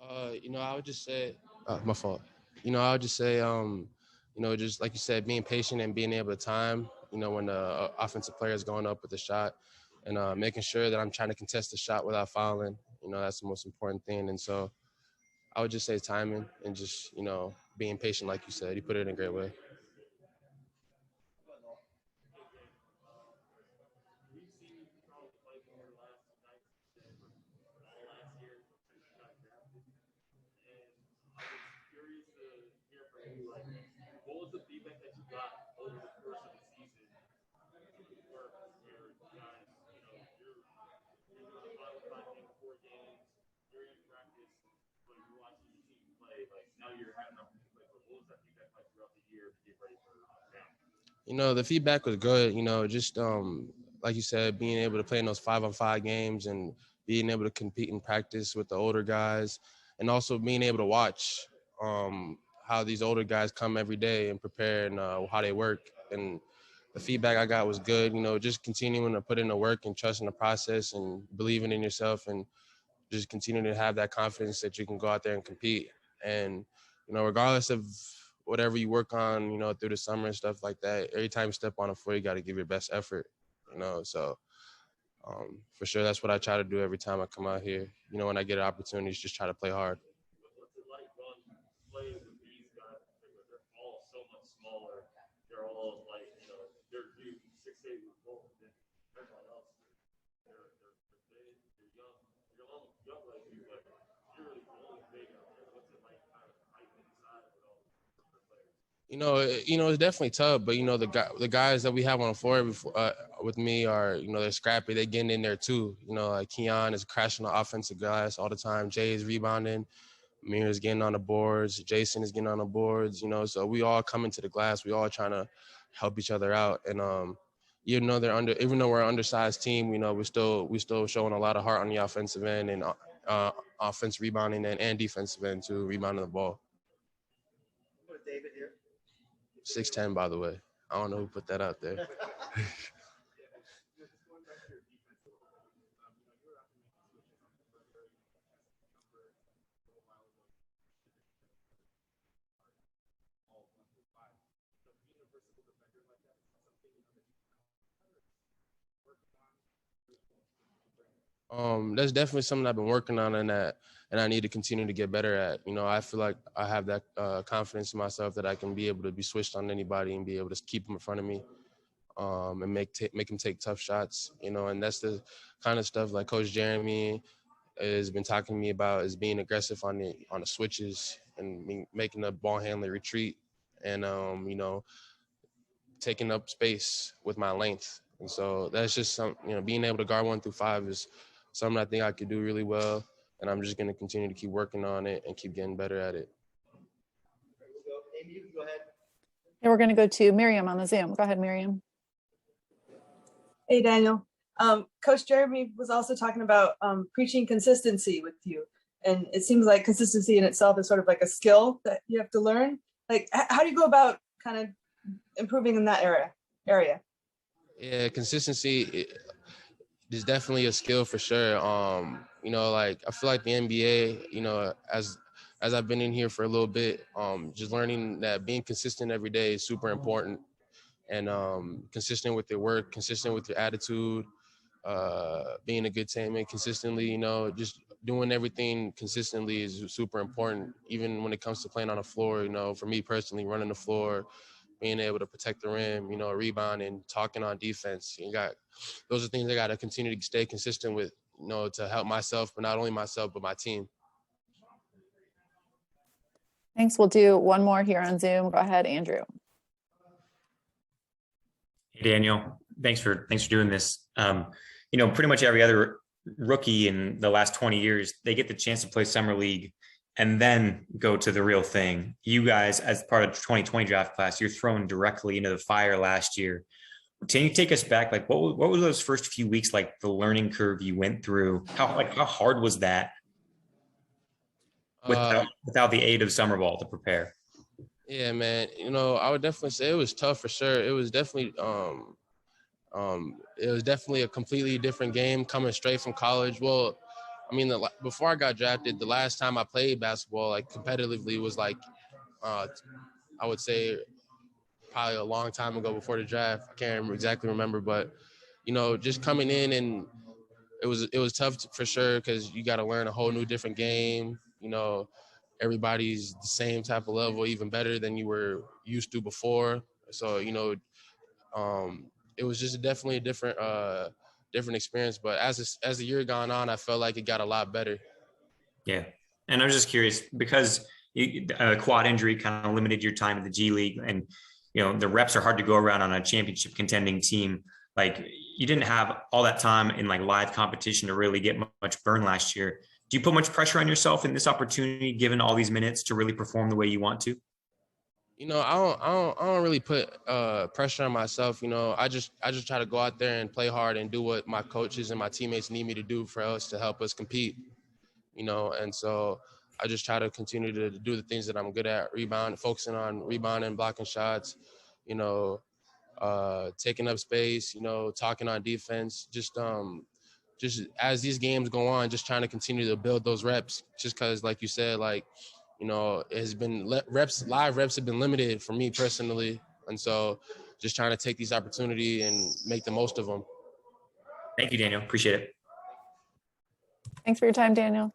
I would just say, my fault. I would just say, just like you said, being patient and being able to time, when the offensive player is going up with the shot and making sure that I'm trying to contest the shot without fouling. That's the most important thing. And so I would just say timing and just, being patient, like you said. You put it in a great way. The feedback was good. Just like you said, being able to play in those 5-on-5 games and being able to compete in practice with the older guys, and also being able to watch how these older guys come every day and prepare and how they work. And the feedback I got was good. Just continuing to put in the work and trusting the process and believing in yourself and just continuing to have that confidence that you can go out there and compete. And regardless of whatever you work on, through the summer and stuff like that, every time you step on the floor, you got to give your best effort. So for sure, that's what I try to do every time I come out here. When I get opportunities, just try to play hard. It's definitely tough, but the guys that we have on the floor with me are, they're scrappy. They're getting in there too. Like Keon is crashing the offensive glass all the time. Jay is rebounding. Amir is getting on the boards. Jason is getting on the boards. So we all come into the glass. We all trying to help each other out. And even though we're an undersized team, we still showing a lot of heart on the offensive end and offense rebounding and defensive end too, rebounding the ball. 6'10", by the way. I don't know who put that out there. That's definitely something I've been working on and I need to continue to get better at. I feel like I have that confidence in myself that I can be able to be switched on anybody and be able to keep them in front of me, and make them take tough shots. And that's the kind of stuff like Coach Jeremy has been talking to me about, is being aggressive on the switches and making the ball handler retreat, and taking up space with my length. And so that's just being able to guard 1 through 5 is something I think I could do really well. And I'm just going to continue to keep working on it and keep getting better at it. Amy, you can go ahead. And we're going to go to Miriam on the Zoom. Go ahead, Miriam. Hey, Daniel. Coach Jeremy was also talking about preaching consistency with you. And it seems like consistency in itself is sort of like a skill that you have to learn. Like, how do you go about kind of improving in that area? Yeah, consistency is definitely a skill for sure. Like I feel like the NBA, as I've been in here for a little bit, just learning that being consistent every day is super important, and consistent with your work, consistent with your attitude, being a good teammate consistently, just doing everything consistently is super important, even when it comes to playing on the floor. For me personally, running the floor, being able to protect the rim, rebounding, talking on defense. Those are things I got to continue to stay consistent with, to help myself, but not only myself, but my team. Thanks. We'll do one more here on Zoom. Go ahead, Andrew. Hey, Daniel. Thanks for doing this. Pretty much every other rookie in the last 20 years, they get the chance to play summer league and then go to the real thing. You guys, as part of the 2020 draft class, you're thrown directly into the fire last year. Can you take us back? Like, what were those first few weeks like? The learning curve you went through. How hard was that? Without the aid of summer ball to prepare. Yeah, man. I would definitely say it was tough for sure. It was definitely a completely different game coming straight from college. Well, I mean, before I got drafted, the last time I played basketball like competitively was like, I would say probably a long time ago before the draft. I can't exactly remember, but you know, just coming in and it was tough for sure because you got to learn a whole new different game. You know, everybody's the same type of level, even better than you were used to before. So you know, it was just definitely a different experience. But as the year gone on, I felt like it got a lot better. Yeah. And I was just curious because a quad injury kind of limited your time in the G League, and you know the reps are hard to go around on a championship contending team. Like you didn't have all that time in like live competition to really get much burn last year. Do you put much pressure on yourself in this opportunity, given all these minutes, to really perform the way you want to? You know, I don't really put pressure on myself. You know, I just try to go out there and play hard and do what my coaches and my teammates need me to do for us to help us compete. You know, and so I just try to continue to do the things that I'm good at, focusing on rebounding, blocking shots, you know, taking up space, you know, talking on defense, just as these games go on, just trying to continue to build those reps, just because, like you said, like, you know, it has been live reps have been limited for me personally. And so just trying to take these opportunity and make the most of them. Thank you, Daniel. Appreciate it. Thanks for your time, Daniel.